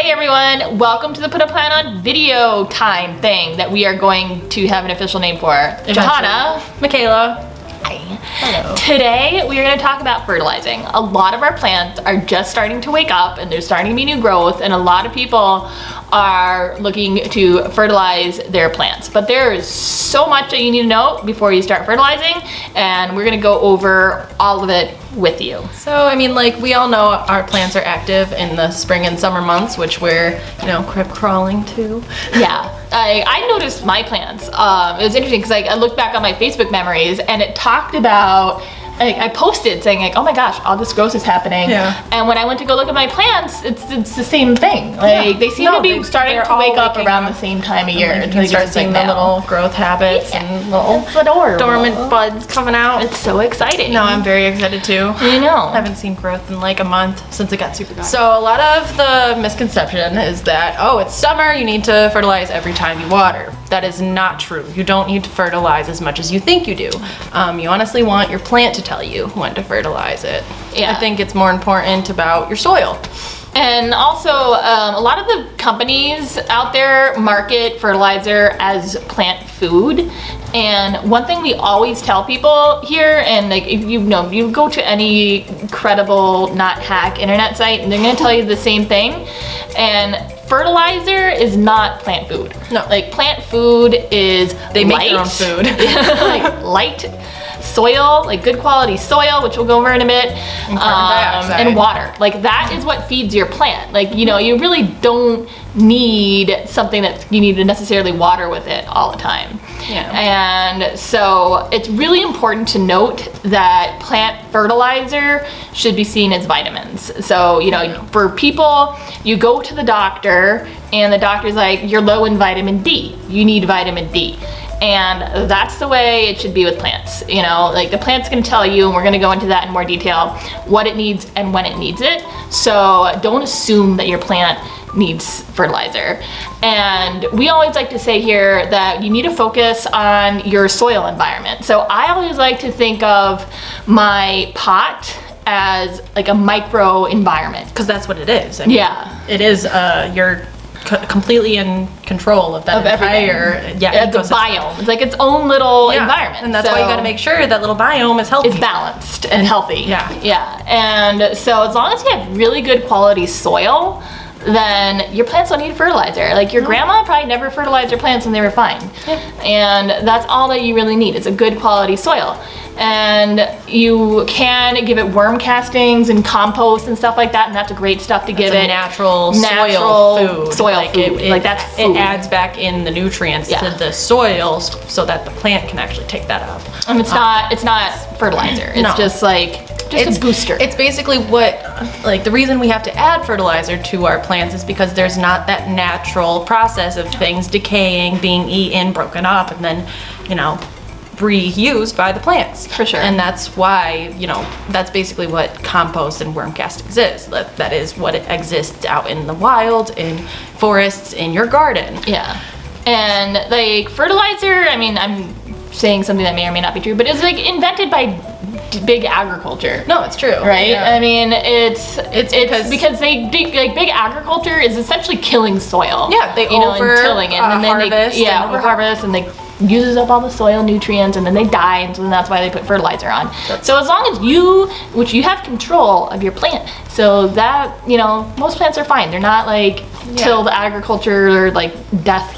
Hey everyone, welcome to the Put a Plant on Video time thing that we are going to have an official name for. Johanna. Michaela. Hi. Hello. Today we are going to talk about fertilizing. A lot of our plants are just starting to wake up and there's starting to be new growth, and a lot of people are looking to fertilize their plants. But there is so much that you need to know before you start fertilizing, and we're going to go over all of it with you. So, I mean, like, we all know our plants are active in the spring and summer months, which we're, crib crawling to. Yeah, I noticed my plants. It was interesting because I looked back on my Facebook memories and it talked about, I posted saying like, oh my gosh, all this growth is happening. Yeah. And when I went to go look at my plants, it's the same thing. Like they seem to be starting to wake up around the same time of year. You can start seeing the little growth habits and little dormant buds coming out. It's so exciting. No, I'm very excited too. I know. I haven't seen growth in like a month since it got super hot. So a lot of the misconception is that, oh, it's summer, you need to fertilize every time you water. That is not true. You don't need to fertilize as much as you think you do. You honestly want your plant to tell you when to fertilize it. Yeah. I think it's more important about your soil. And also, a lot of the companies out there market fertilizer as plant food. And one thing we always tell people here, and like if you go to any credible, not hack internet site, and they're gonna tell you the same thing. And fertilizer is not plant food. No. Like plant food is They make their own food. like light soil, like good quality soil, which we'll go over in a bit, and carbon dioxide. and water. Like that is what feeds your plant. Like, you really don't need something that you need to necessarily water with it all the time. Yeah. And so it's really important to note that plant fertilizer should be seen as vitamins. So, for people, you go to the doctor and the doctor's like, you're low in vitamin D. You need vitamin D. And that's the way it should be with plants. Like the plant's gonna tell you, and we're gonna go into that in more detail, what it needs and when it needs it. So don't assume that your plant needs fertilizer. And we always like to say here that you need to focus on your soil environment. So I always like to think of my pot as like a micro environment. Because that's what it is. I mean, Yeah. It is, you're completely in control of that entire It's a biome. It's like its own little environment. And that's why you got to make sure that little biome is healthy. It's balanced and healthy. Yeah. And so as long as you have really good quality soil, then your plants don't need fertilizer. Like your grandma probably never fertilized her plants and they were fine. Yeah. And that's all that you really need. It's a good quality soil. And you can give it worm castings and compost and stuff like that, and that's great stuff to give it. Natural soil food. Like that's food. It adds back in the nutrients to the soils so that the plant can actually take that up. And it's not fertilizer. It's just a booster. It's basically the reason we have to add fertilizer to our plants is because there's not that natural process of things decaying, being eaten, broken up, and then, reused by the plants. For sure. And that's why, that's basically what compost and worm castings is. That is what it exists out in the wild, in forests, in your garden. Yeah. And like fertilizer, I mean, I'm saying something that may or may not be true, but it's like invented by big agriculture. No, it's true. Right? Yeah. I mean, it's because big agriculture is essentially killing soil. Yeah, they and tilling it, and then harvest. Overharvest, and they uses up all the soil nutrients, and then they die, and so then that's why they put fertilizer on. So as long as you have control of your plant, so that most plants are fine. They're not like tilled agriculture or like death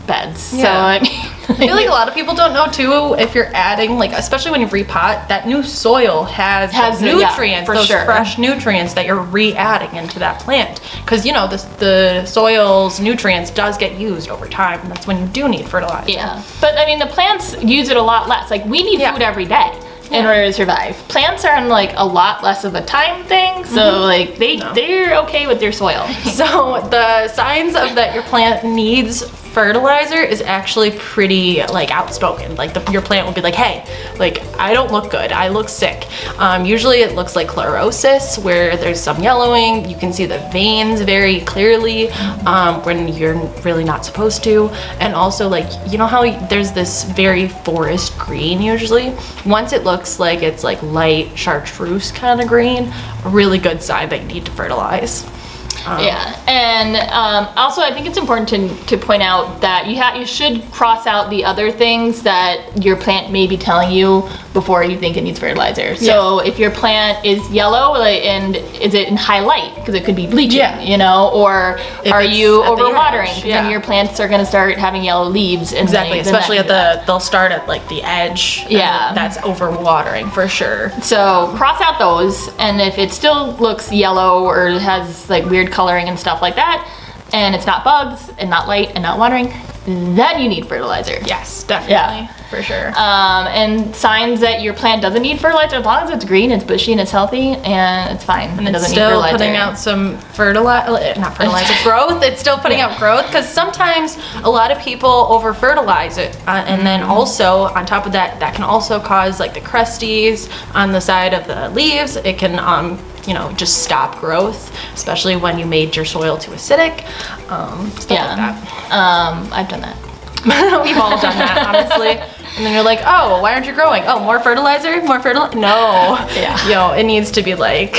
beds. Yeah. So I mean, I feel like a lot of people don't know too, if you're adding, like, especially when you repot, that new soil has nutrients, fresh nutrients that you're re-adding into that plant. Because, the soil's nutrients does get used over time, and that's when you do need fertilizer. Yeah. But I mean, the plants use it a lot less. Like, we need food every day in order to survive. Plants are in like a lot less of a time thing, so like they're okay with their soil. So the signs of that your plant needs fertilizer is actually pretty like outspoken. Like your plant will be like, hey, like I don't look good, I look sick. Usually it looks like chlorosis, where there's some yellowing. You can see the veins very clearly when you're really not supposed to. And also, like, you know how there's this very forest green usually? Once it looks like it's like light chartreuse kind of green, a really good sign that you need to fertilize. Yeah, And also, I think it's important to point out that you should cross out the other things that your plant may be telling you before you think it needs fertilizer. So if your plant is yellow, and is it in high light? Because it could be bleaching, or if are you overwatering? Then your plants are going to start having yellow leaves. And especially they'll start at like the edge. Yeah. That's overwatering for sure. So cross out those, and if it still looks yellow or has like weird coloring and stuff like that, and it's not bugs and not light and not watering, then you need fertilizer. Yes, definitely, for sure. And signs that your plant doesn't need fertilizer, as long as it's green, it's bushy, and it's healthy, and it's fine. And it it's doesn't still need fertilizer. putting out some growth. It's still putting out growth, because sometimes a lot of people over fertilize it, and then also on top of that, that can also cause like the crusties on the side of the leaves. It can just stop growth, especially when you made your soil too acidic. Stuff like that. I've done that. We've all done that, honestly. And then you're like, oh, why aren't you growing? Oh, more fertilizer? More fertilizer? No. Yeah. It needs to be like...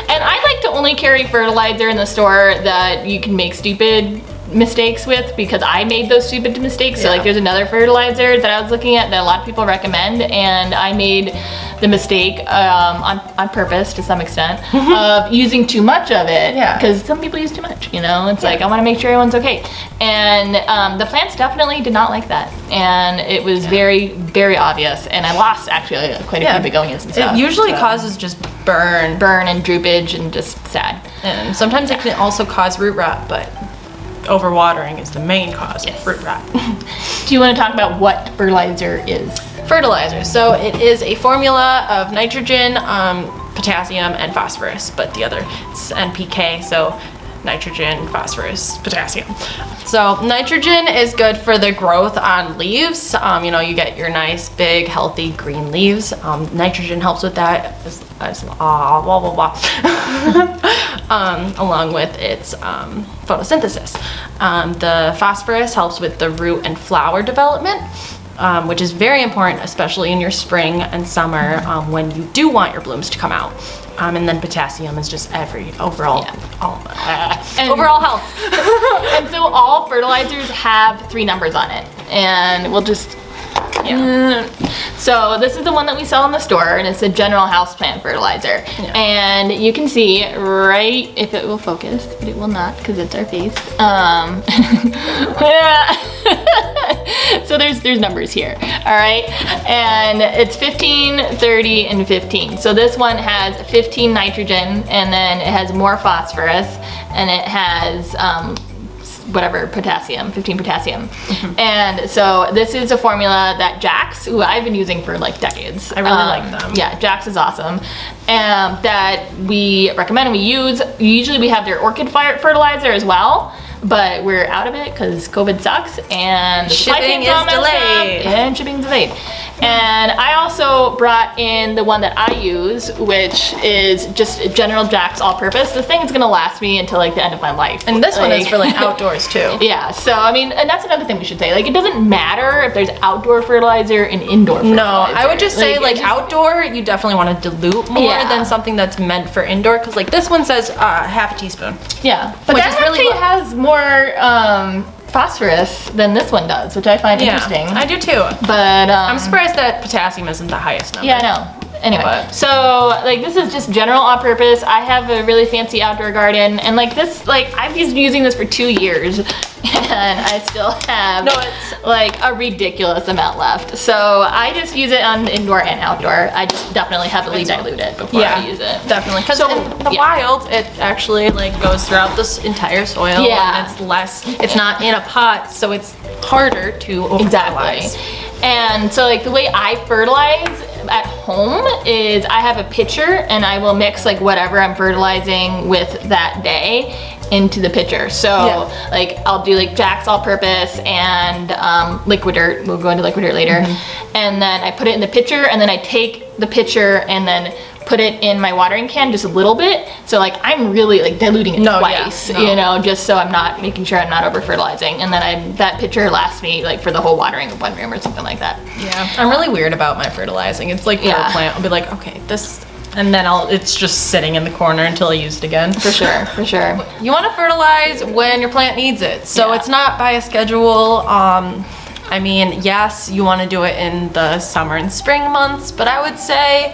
And I like to only carry fertilizer in the store that you can make stupid mistakes with, because I made those stupid mistakes. So like there's another fertilizer that I was looking at that a lot of people recommend, and I made the mistake on purpose to some extent of using too much of it, because some people use too much, it's like I want to make sure everyone's okay, and the plants definitely did not like that, and it was very, very obvious, and I lost actually quite a few begonias and stuff. It usually causes just burn and droopage and just sad, and sometimes it can also cause root rot, but overwatering is the main cause of root rot. Do you want to talk about what fertilizer is? Fertilizer. So it is a formula of nitrogen, potassium, and phosphorus, but the other, it's NPK, so nitrogen, phosphorus, potassium. So nitrogen is good for the growth on leaves. You get your nice, big, healthy green leaves. Nitrogen helps with that, along with its photosynthesis. The phosphorus helps with the root and flower development, which is very important, especially in your spring and summer, when you do want your blooms to come out. And then potassium is just overall health. And so all fertilizers have 3 numbers on it, and we'll just So this is the one that we sell in the store, and it's a general houseplant fertilizer. And you can see right, if it will focus, but it will not because it's our face. So there's numbers here, all right? And it's 15, 30, and 15. So this one has 15 nitrogen, and then it has more phosphorus, and it has whatever, potassium, 15 potassium. And so this is a formula that Jax, who I've been using for like decades. I really like them. Yeah, Jax is awesome. That we recommend and we use. Usually we have their orchid fertilizer as well, but we're out of it because COVID sucks and shipping is delayed. And shipping's delayed. And I also brought in the one that I use, which is just general Jax all-purpose. This thing is gonna last me until like the end of my life. And this one is for like outdoors too. Yeah, so I mean, and that's another thing we should say. Like, it doesn't matter if there's outdoor fertilizer and indoor fertilizer. No, I would just say like outdoor, you definitely want to dilute more than something that's meant for indoor. Because like this one says half a teaspoon. Yeah, but that really has more phosphorus than this one does, which I find interesting. I do too. But I'm surprised that potassium isn't the highest number. Yeah, I know. Anyway, so like this is just general all-purpose. I have a really fancy outdoor garden, and like this, like I've been using this for 2 years, and I still have like a ridiculous amount left. So I just use it on indoor and outdoor. I just definitely heavily dilute it before I use it. Definitely, because in the wild, it actually like goes throughout this entire soil. Yeah, and it's less. It's not in a pot, so it's harder to over-fertilize. And so like the way I fertilize at home is I have a pitcher, and I will mix like whatever I'm fertilizing with that day into the pitcher. So like I'll do like Jax all-purpose and liquid dirt. We'll go into liquid dirt later. And then I put it in the pitcher, and then I take the pitcher and then put it in my watering can just a little bit. So like I'm really like diluting it twice, you know, just so I'm not making sure I'm not over fertilizing. And then that pitcher lasts me like for the whole watering of 1 room or something like that. Yeah, I'm really weird about my fertilizing. It's like per plant. I'll be like, okay, this And then it's just sitting in the corner until I use it again. For sure, for sure. You want to fertilize when your plant needs it. So Yeah. it's not by a schedule. I mean, yes, you want to do it in the summer and spring months, but I would say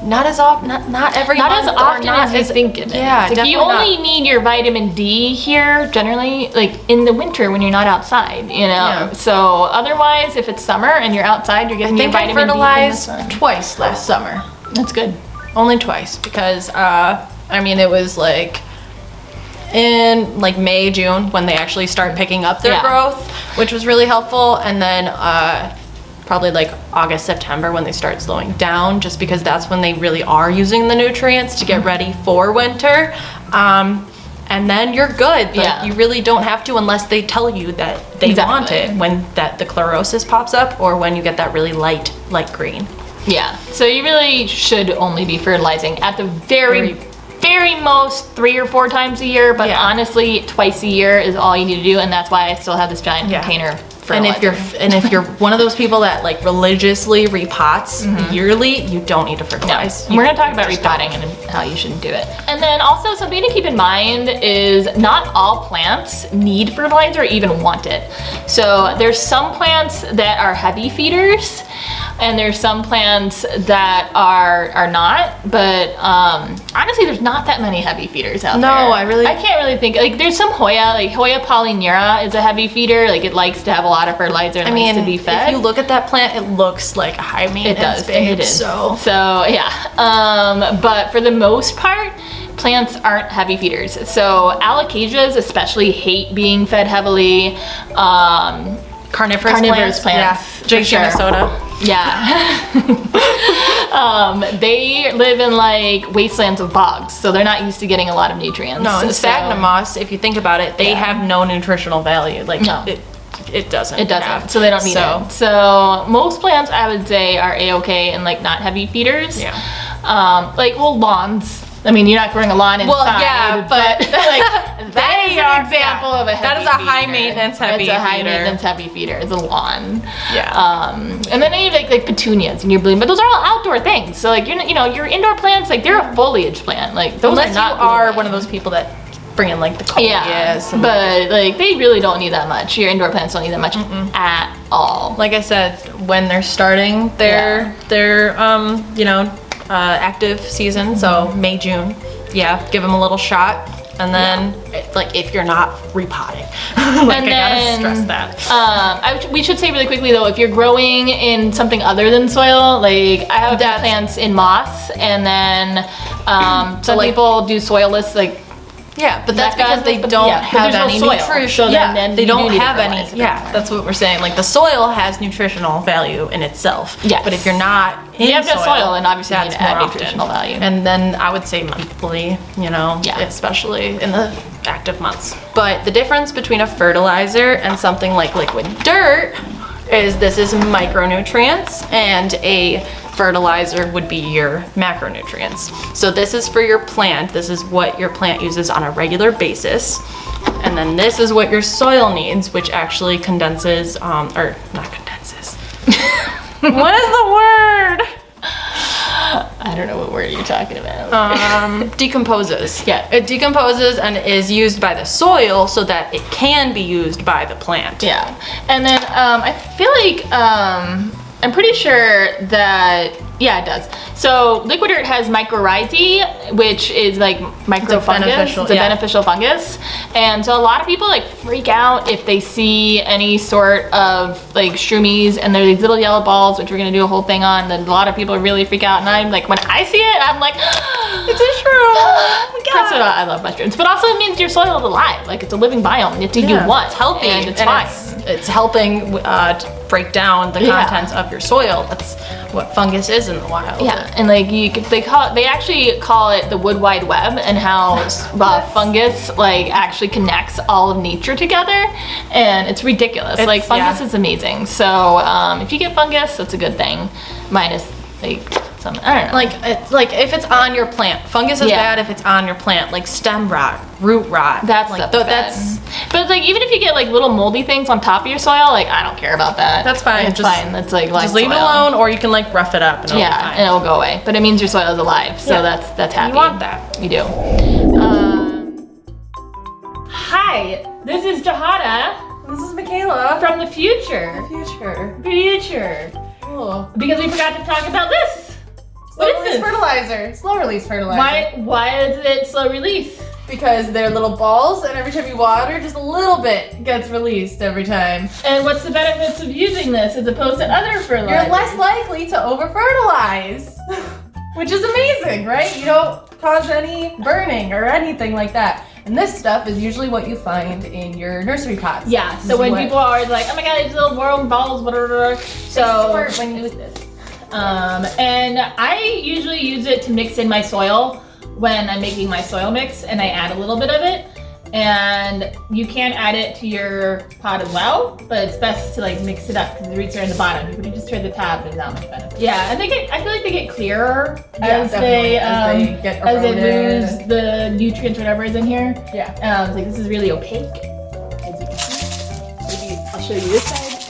not as often, not every Not month. as often or not as you think it is. Yeah, Like, you only need your vitamin D here generally, like in the winter when you're not outside, you know. Yeah. So otherwise, if it's summer and you're outside, you're getting your I think I vitamin D in the fertilized sun. twice last summer. That's good. Only twice because I mean it was like in like May, June when they actually start picking up their Yeah. growth, which was really helpful, and then probably like August, September when they start slowing down, just because that's when they really are using the nutrients to get ready for winter. And then you're good. Like, Yeah. you really don't have to unless they tell you that they want Exactly. it, when the chlorosis pops up or when you get that really light green. Yeah. So you really should only be fertilizing at the very most 3 or 4 times a year, but Yeah. honestly, twice a year is all you need to do, and that's why I still have this giant Yeah. container of And fertilizer. if you're one of those people that like religiously repots yearly, you don't need to fertilize. We're going to talk about just repotting and how you shouldn't do it. And then also something to keep in mind is not all plants need fertilizer or even want it. So there's some plants that are heavy feeders and there's some plants that are not, but honestly there's not that many heavy feeders out there. I can't really think, like there's some Hoya, like Hoya polyneura is a heavy feeder, like it likes to have a lot of fertilizer and likes to be fed. if you look at that plant, it looks like a high maintenance. It does, babe, and it is. So yeah. But for the most part, plants aren't heavy feeders. So alocasias especially hate being fed heavily. carnivorous plants. Yeah, Drink for sure. Minnesota. Yeah. They live in like wastelands of bogs, so they're not used to getting a lot of nutrients. No, and So- sphagnum moss, if you think about it, they Yeah. have no nutritional value. Like No. it doesn't. It doesn't, have. so they don't need it. So most plants I would say are a-okay and like not heavy feeders. Yeah. Like lawns. I mean, you're not growing a lawn inside. Well, yeah, but like that is an example of a heavy that is a high feeder. maintenance heavy It's a high feeder. maintenance heavy feeder. It's a lawn. Yeah. And then you have like petunias and you're blooming, but those are all outdoor things. So like your indoor plants, like they're a foliage plant. Like those Unless are not you are blooming. one of those people that bring in like the coleus. and, but like they really don't need that much. Your indoor plants don't need that much at all. like I said, when they're starting their active season, so May, June, give them a little shot, and then like if you're not repotting, like And I then, gotta stress that. we should say really quickly though, if you're growing in something other than soil, like I have That's- plants in moss, and then some like- people do soilless, like Yeah, but that's that because they but don't yeah, but have there's no any soil, nutrition. so then they you don't do need to have any. fertilize it Yeah, more. that's what we're saying. Like the soil has nutritional value in itself. Yes. But if you're not in you have to have soil, and obviously you need that's to add more often. nutritional value. And then I would say monthly, Yeah. especially in the active months. But the difference between a fertilizer and something like liquid dirt is this is micronutrients, and a fertilizer would be your macronutrients. So this is for your plant. This is what your plant uses on a regular basis. And then this is what your soil needs, which actually condenses, or not condenses. What is the word? I don't know what word you're talking about. Decomposes. Yeah. It decomposes and is used by the soil so that it can be used by the plant. Yeah, and then I feel like I'm pretty sure that it does. So liquid dirt has mycorrhizae, which is like microfungus. beneficial- It's a yeah. beneficial fungus, and so a lot of people like freak out if they see any sort of like shroomies and they're these little yellow balls, which we're gonna do a whole thing on. Then a lot of people really freak out, and I'm like, when I see it, I'm like, it's a shroom. Oh my God. First of all, I love mushrooms, but also it means your soil is alive. Like it's a living biome. It's what you want. It's healthy and it's fine. It's helping to break down the contents of your soil. That's what fungus is in the wild. Yeah, and like they actually call it the wood wide web, and how fungus like actually connects all of nature together, and it's ridiculous. Like fungus is amazing. So if you get fungus, that's a good thing. Minus like some, I don't know. Like if it's on your plant, fungus is bad if it's on your plant. Like stem rot, root rot. That's like that's that's But it's like, even if you get like little moldy things on top of your soil, like I don't care about that. That's fine. It's fine. That's like just leave it alone, or you can like rough it up and it'll be fine. and it'll go away. But it means your soil is alive, so that's happy. You want that. You do. Hi, this is Jahada This is Michaela from the future. Future. Cool. Because we forgot to talk about this. Slow What is release this? fertilizer. Slow release fertilizer. Why is it slow release? Because they're little balls, and every time you water, just a little bit gets released every time. And what's the benefits of using this as opposed to other fertilizers? You're less likely to over-fertilize, which is amazing, right? You don't cause any burning or anything like that. And this stuff is usually what you find in your nursery pots. Yeah, so when people are always like, oh my god, these little warm balls, whatever. So when you use this. And I usually use it to mix in my soil when I'm making my soil mix, and I add a little bit of it. And you can add it to your pot as well, but it's best to like mix it up because the roots are in the bottom. You can just turn the tab, there's not much benefit. Yeah, and I feel like they get clearer as they lose the nutrients, whatever is in here. Yeah. It's like this is really opaque, as you can see. Maybe I'll show you this side,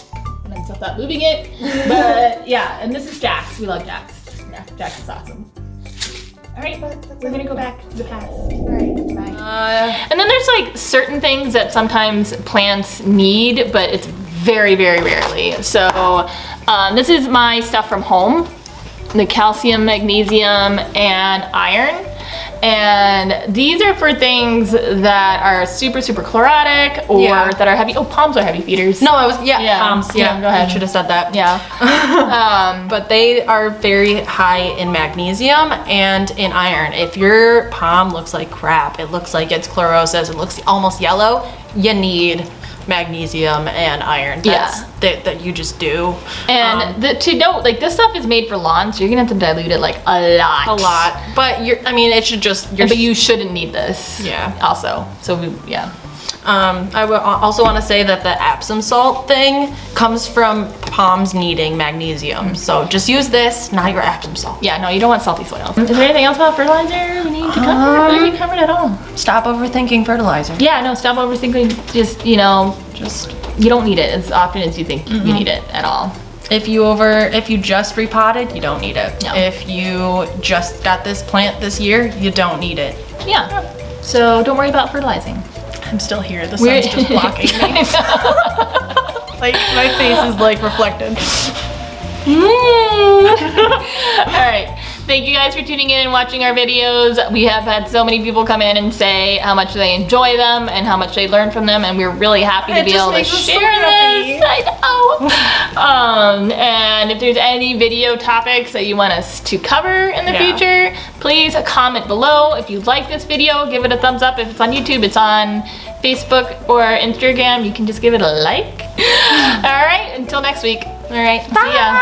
and then stop moving it. But yeah, and this is Jax. We love Jax. Yeah, Jax is awesome. All right, we're gonna go back to the past. All right, bye. And then there's like certain things that sometimes plants need, but it's very, very rarely. So this is my stuff from home, the calcium, magnesium, and iron. And these are for things that are super, super chlorotic or that are heavy. Oh, palms are heavy feeders. No, I was, palms. Yeah, go ahead. I should have said that. Yeah. But they are very high in magnesium and in iron. If your palm looks like crap, it looks like it's chlorosis, it looks almost yellow, you need magnesium and iron. That you just do. And to note, like this stuff is made for lawns, so you're gonna have to dilute it like a lot. But it should just. But you shouldn't need this. Yeah. Also, so I would also want to say that the Epsom salt thing comes from palms needing magnesium. So just use this, not your Epsom salt. Yeah, no, you don't want salty soil. Is there anything else about fertilizer we need to cover? I feel like we covered it all. Stop overthinking fertilizer. Yeah, no, stop overthinking. Just you don't need it as often as you think you need it at all. If you just repotted, you don't need it. No. If you just got this plant this year, you don't need it. Yeah. So don't worry about fertilizing. I'm still here. The sun's just blocking me. Like my face is like reflected. All right. Thank you guys for tuning in and watching our videos. We have had so many people come in and say how much they enjoy them and how much they learn from them, and we're really happy to be able to share this. I know. And if there's any video topics that you want us to cover in the future, please comment below. If you like this video, give it a thumbs up. If it's on YouTube, it's on Facebook or Instagram, you can just give it a like. All right, until next week. All right, see ya.